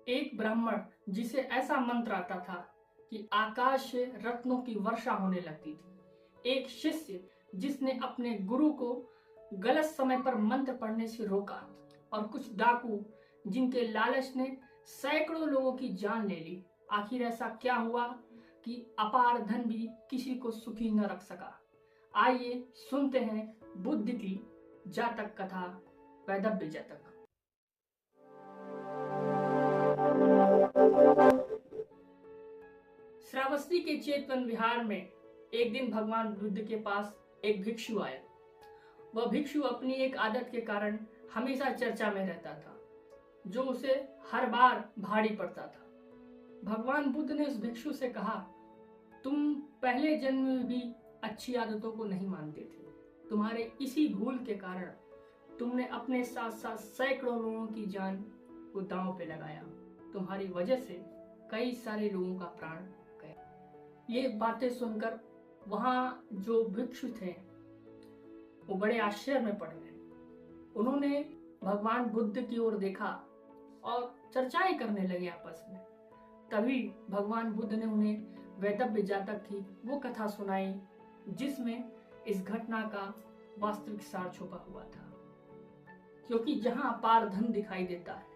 एक ब्राह्मण जिसे ऐसा मंत्र आता था कि आकाश से रत्नों की वर्षा होने लगती थी। एक शिष्य जिसने अपने गुरु को गलत समय पर मंत्र पढ़ने से रोका, और कुछ डाकू जिनके लालच ने सैकड़ों लोगों की जान ले ली। आखिर ऐसा क्या हुआ कि अपार धन भी किसी को सुखी न रख सका? आइए सुनते हैं बुद्ध की जातक कथा, वैदव्य जातक। श्रावस्ती के चेतवन विहार में एक दिन भगवान बुद्ध के पास एक भिक्षु आया। वह भिक्षु अपनी एक आदत के कारण हमेशा चर्चा में रहता था, जो उसे हर बार भारी पड़ता था। भगवान बुद्ध ने उस भिक्षु से कहा, तुम पहले जन्म में भी अच्छी आदतों को नहीं मानते थे। तुम्हारे इसी भूल के कारण तुमने अपने साथ साथ सैकड़ों लोगों की जान को दांव पे लगाया। तुम्हारी वजह से कई सारे लोगों का प्राण गया। ये बातें सुनकर वहाँ जो भिक्षु थे वो बड़े आश्चर्य में पड़ गए। उन्होंने भगवान बुद्ध की ओर देखा और चर्चाएं करने लगे आपस में। तभी भगवान बुद्ध ने उन्हें वैदव्य जातक की वो कथा सुनाई जिसमें इस घटना का वास्तविक सार छुपा हुआ था। क्योंकि जहां अपार धन दिखाई देता है,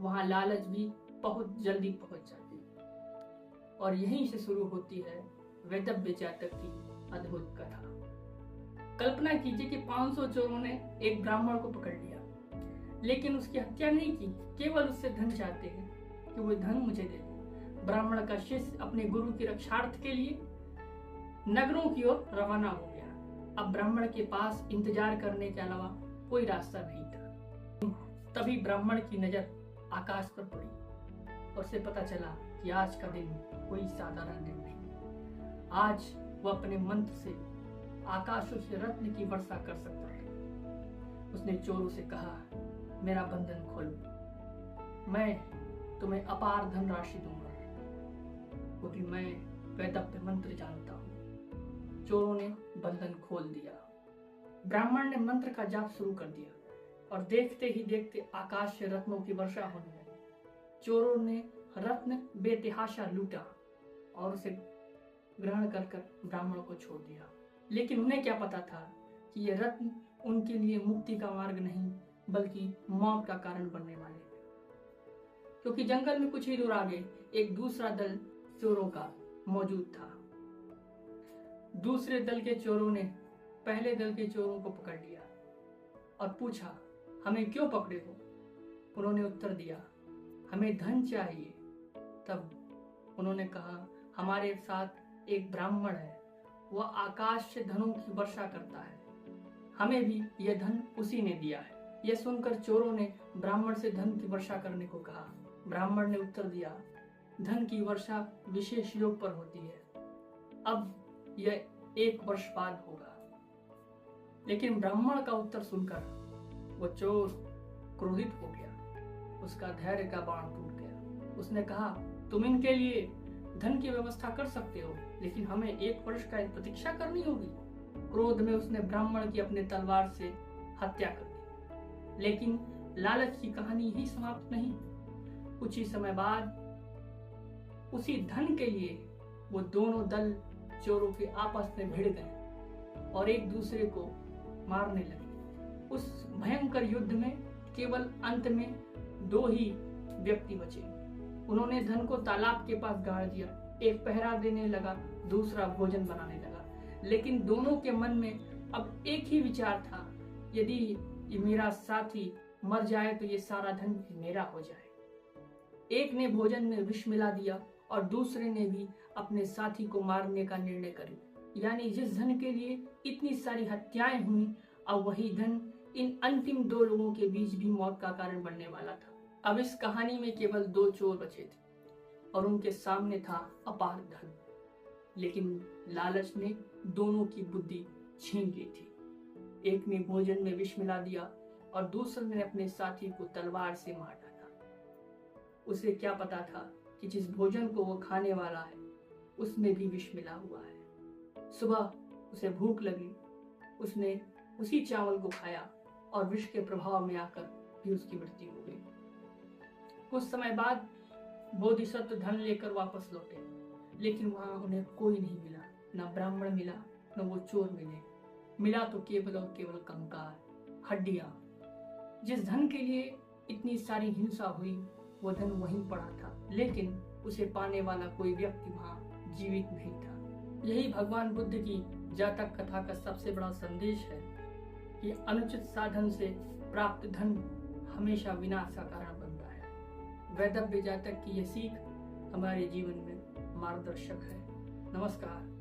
वहां लालच भी बहुत जल्दी पहुंच जाती है। और यहीं से शुरू होती है वैदव्य जातक की अद्भुत कथा। कल्पना कीजिए कि 500 चोरों ने एक ब्राह्मण को पकड़ लिया, लेकिन उसकी हत्या नहीं की, केवल उससे धन चाहते हैं कि वो धन मुझे दे दे। ब्राह्मण का शिष्य अपने गुरु की रक्षार्थ के लिए नगरों की ओर रवाना हो गया। अब ब्राह्मण के पास इंतजार करने के अलावा कोई रास्ता नहीं था। तभी ब्राह्मण की नजर आकाश पर पड़ी और उसे पता चला कि आज का दिन कोई साधारण दिन नहीं। आज वह अपने मंत्र से आकाशों से रत्न की वर्षा कर सकता है। उसने चोरों से कहा, मेरा बंधन खोलो, मैं तुम्हें अपार धनराशि दूंगा, क्योंकि मैं वैदव्य मंत्र जानता हूं। चोरों ने बंधन खोल दिया। ब्राह्मण ने मंत्र का जाप शुरू कर दिया और देखते ही देखते आकाश से रत्नों की वर्षा होने लगी। चोरों ने रत्न बेतहाशा लूटा और उसे ग्रहण कर ब्राह्मण को छोड़ दिया। लेकिन उन्हें क्या पता था कि ये रत्न उनके लिए मुक्ति का मार्ग नहीं, बल्कि मौत का कारण बनने वाले थे। क्योंकि जंगल में कुछ ही दूर आगे एक दूसरा दल चोरों का मौजूद था। दूसरे दल के चोरों ने पहले दल के चोरों को पकड़ लिया और पूछा, हमें क्यों पकड़े हो? उन्होंने उत्तर दिया, हमें धन चाहिए। तब उन्होंने कहा, हमारे साथ एक ब्राह्मण है, वह आकाश से धनों की वर्षा करता है, हमें भी यह धन उसी ने दिया है। यह सुनकर चोरों ने ब्राह्मण से धन की वर्षा करने को कहा। ब्राह्मण ने उत्तर दिया, धन की वर्षा विशेष योग पर होती है, अब यह 1 वर्ष बाद होगा। लेकिन ब्राह्मण का उत्तर सुनकर वो चोर क्रोधित हो गया। उसका धैर्य का बाण टूट गया। उसने कहा, तुम इनके लिए धन की व्यवस्था कर सकते हो, लेकिन हमें 1 वर्ष का प्रतीक्षा करनी होगी। क्रोध में उसने ब्राह्मण की अपने तलवार से हत्या कर दी। लेकिन लालच की कहानी ही समाप्त नहीं। कुछ ही समय बाद उसी धन के लिए वो दोनों दल चोरों के आपस में भिड़ गए और एक दूसरे को मारने लगे। उस भयंकर युद्ध में केवल अंत में 2 ही व्यक्ति बचे। उन्होंने धन को तालाब के पास गाड़ दिया। एक पहरा देने लगा, दूसरा भोजन बनाने लगा। लेकिन दोनों के मन में अब एक ही विचार था, यदि ये मेरा साथी मर जाए तो ये सारा धन मेरा हो जाए। एक ने भोजन में विष मिला दिया और दूसरे ने भी अपने साथी को मारने का निर्णय कर लिया। यानी जिस धन के लिए इतनी सारी हत्याएं हुई, अब वही धन इन अंतिम 2 लोगों के बीच भी मौत का कारण बनने वाला था। अब इस कहानी में केवल 2 चोर बचे थे और उनके सामने था अपार धन। लेकिन लालच ने दोनों की बुद्धि छीन ली थी। एक ने भोजन में विष मिला दिया और दूसरे ने अपने साथी को तलवार से मार डाला। उसे क्या पता था कि जिस भोजन को वो खाने वाला है उसमें भी विष मिला हुआ है। सुबह उसे भूख लगी, उसने उसी चावल को खाया और विष के प्रभाव में आकर भी उसकी मृत्यु हो गई। कुछ समय बाद बोधिसत्व धन लेकर वापस लौटे, लेकिन वहां उन्हें कोई नहीं मिला, न ब्राह्मण मिला, न वो चोर मिले। मिला तो केवल और केवल कंकाल, हड्डियां। जिस धन के लिए इतनी सारी हिंसा हुई वो धन वहीं पड़ा था, लेकिन उसे पाने वाला कोई व्यक्ति वहां जीवित नहीं था। यही भगवान बुद्ध की जातक कथा का सबसे बड़ा संदेश है कि अनुचित साधन से प्राप्त धन हमेशा विनाश का कारण बनता है। वैदव्य जातक की यह सीख हमारे जीवन में मार्गदर्शक है। नमस्कार।